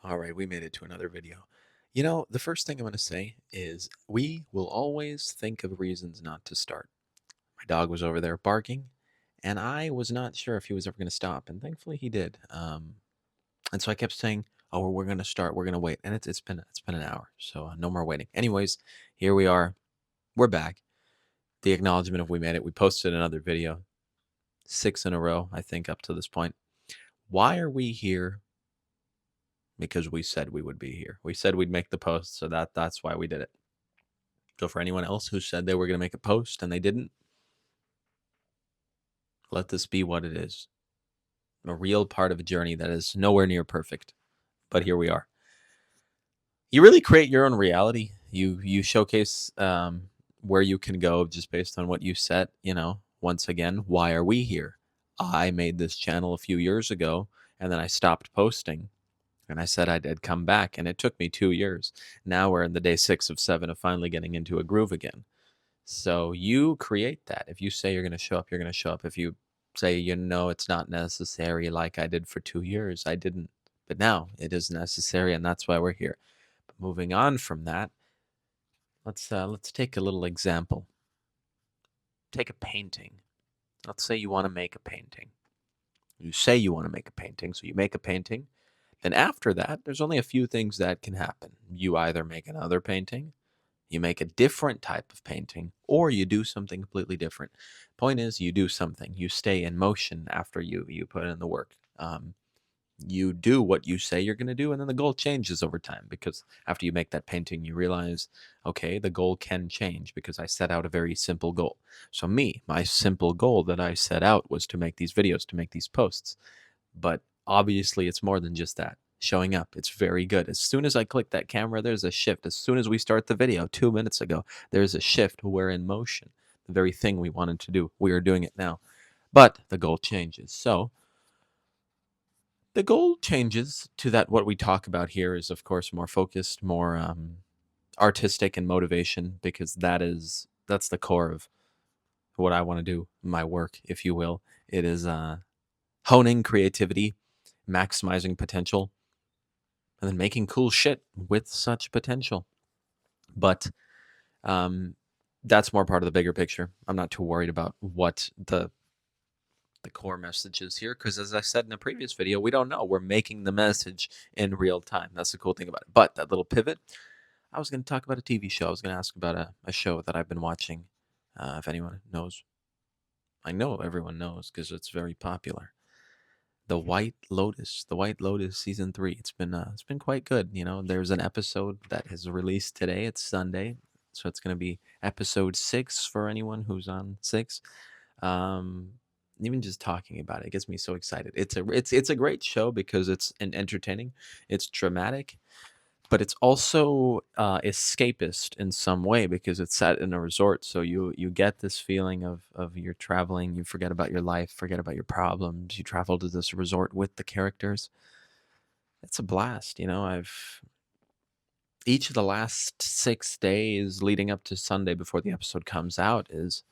All right, we made it to another video. The first thing I'm going to say is we will always think of reasons not to start. My dog was over there barking, and I was not sure if he was ever going to stop, and thankfully he did. And so I kept saying, "Oh, well, we're going to start. We're going to wait." And it's been an hour, so no more waiting. Anyways, here we are. We're back. The acknowledgement of we made it. We posted another video, 6 in a row, I think, up to this point. Why are we here? Because we said we would be here. We said we'd make the post, so that's why we did it. So for anyone else who said they were going to make a post and they didn't, let this be what it is. A real part of a journey that is nowhere near perfect, but here we are. You really create your own reality. You showcase where you can go just based on what you set. Once again, why are we here? I made this channel a few years ago, and then I stopped posting. And I said I'd come back, and it took me 2 years. Now we're in the day 6 of 7 of finally getting into a groove again. So you create that. If you say you're going to show up, you're going to show up. If you say, it's not necessary like I did for 2 years, I didn't. But now it is necessary, and that's why we're here. But moving on from that, let's take a little example. Take a painting. Let's say you want to make a painting. You say you want to make a painting, so you make a painting. Then after that, there's only a few things that can happen. You either make another painting, you make a different type of painting, or you do something completely different. Point is, you do something. You stay in motion after you put in the work. You do what you say you're going to do, and then the goal changes over time because after you make that painting, you realize, okay, the goal can change because I set out a very simple goal. So my simple goal that I set out was to make these videos, to make these posts. But obviously, it's more than just that. Showing up, it's very good. As soon as I click that camera, there's a shift. As soon as we start the video 2 minutes ago, there's a shift. We're in motion. The very thing we wanted to do, we are doing it now. But the goal changes. So the goal changes to that. What we talk about here is, of course, more focused, more artistic and motivation, because that's the core of what I want to do, my work, if you will. It is honing creativity, maximizing potential, and then making cool shit with such potential. But um, that's more part of the bigger picture. I'm not too worried about what the core message is here because, as I said in a previous video, we don't know. We're making the message in real time. That's the cool thing about it. But that little pivot, I was going to talk about a TV show. I was going to ask about a show that I've been watching. If anyone knows, I know everyone knows because it's very popular. The White Lotus, season 3. It's been quite good. There's an episode that is released today. It's Sunday, so it's going to be episode 6 for anyone who's on 6. Even just talking about it gets me so excited. It's a great show because it's entertaining, it's dramatic, but it's also escapist in some way because it's set in a resort. So you get this feeling of you're traveling, you forget about your life, forget about your problems. You travel to this resort with the characters. It's a blast. I've each of the last 6 days leading up to Sunday before the episode comes out is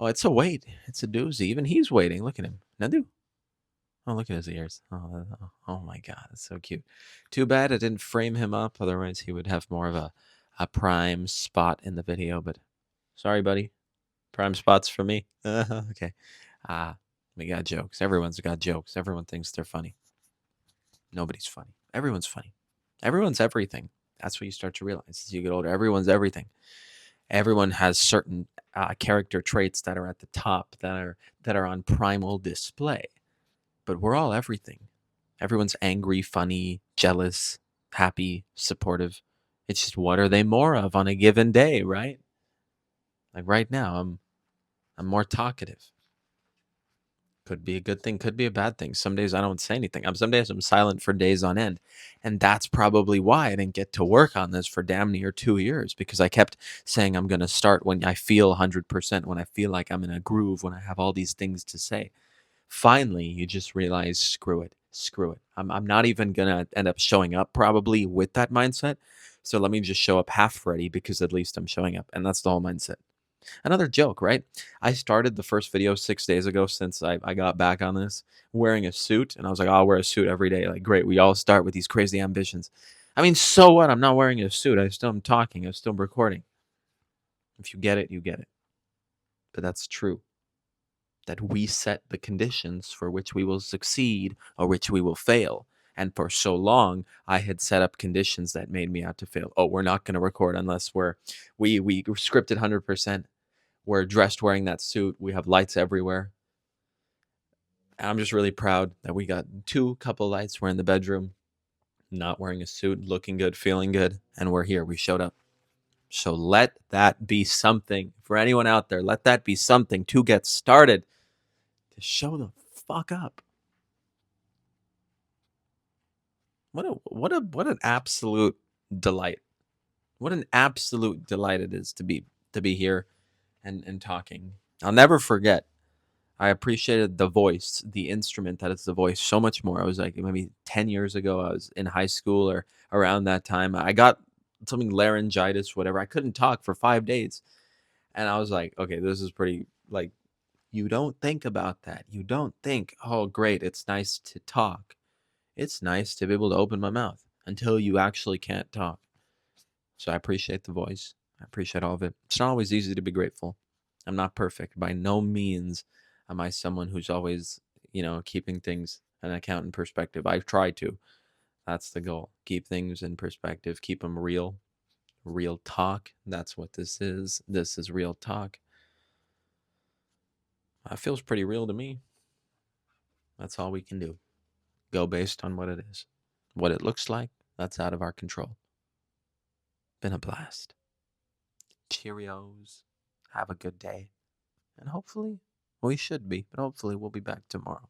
it's a wait. It's a doozy. Even he's waiting. Look at him. Nadu. Oh, look at his ears. Oh my God, it's so cute. Too bad I didn't frame him up. Otherwise, he would have more of a prime spot in the video. But sorry, buddy. Prime spots for me. Okay. We got jokes. Everyone's got jokes. Everyone thinks they're funny. Nobody's funny. Everyone's funny. Everyone's everything. That's what you start to realize as you get older. Everyone's everything. Everyone has certain character traits that are at the top that are on primal display. But we're all everything. Everyone's angry, funny, jealous, happy, supportive. It's just what are they more of on a given day, right? Like right now, I'm more talkative. Could be a good thing, could be a bad thing. Some days I don't say anything. Some days I'm silent for days on end. And that's probably why I didn't get to work on this for damn near 2 years, because I kept saying I'm going to start when I feel 100%, when I feel like I'm in a groove, when I have all these things to say. Finally, you just realize, screw it. I'm not even going to end up showing up probably with that mindset. So let me just show up half ready because at least I'm showing up. And that's the whole mindset. Another joke, right? I started the first video 6 days ago since I got back on this wearing a suit, and I was like, "Oh, I'll wear a suit every day." Like, great, we all start with these crazy ambitions. I mean, so what? I'm not wearing a suit. I still am talking. I'm still recording. If you get it, you get it. But that's true. That we set the conditions for which we will succeed or which we will fail. And for so long, I had set up conditions that made me out to fail. Oh, we're not going to record unless we scripted 100%. We're dressed wearing that suit. We have lights everywhere. And I'm just really proud that we got two couple lights. We're in the bedroom, not wearing a suit, looking good, feeling good, and we're here. We showed up. So let that be something for anyone out there. Let that be something to get started to show the fuck up. What an absolute delight. What an absolute delight it is to be here and talking. I'll never forget. I appreciated the voice, the instrument that is the voice so much more. I was like maybe 10 years ago, I was in high school or around that time. I got something laryngitis, whatever. I couldn't talk for 5 days. And I was like, okay, this is pretty like you don't think about that. You don't think, oh great, it's nice to talk. It's nice to be able to open my mouth until you actually can't talk. So I appreciate the voice. I appreciate all of it. It's not always easy to be grateful. I'm not perfect. By no means am I someone who's always, keeping things an account in perspective. I try to. That's the goal. Keep things in perspective. Keep them real. Real talk. That's what this is. This is real talk. That feels pretty real to me. That's all we can do. Go based on what it is. What it looks like, that's out of our control. Been a blast. Cheerios. Have a good day. And hopefully, we should be, but hopefully we'll be back tomorrow.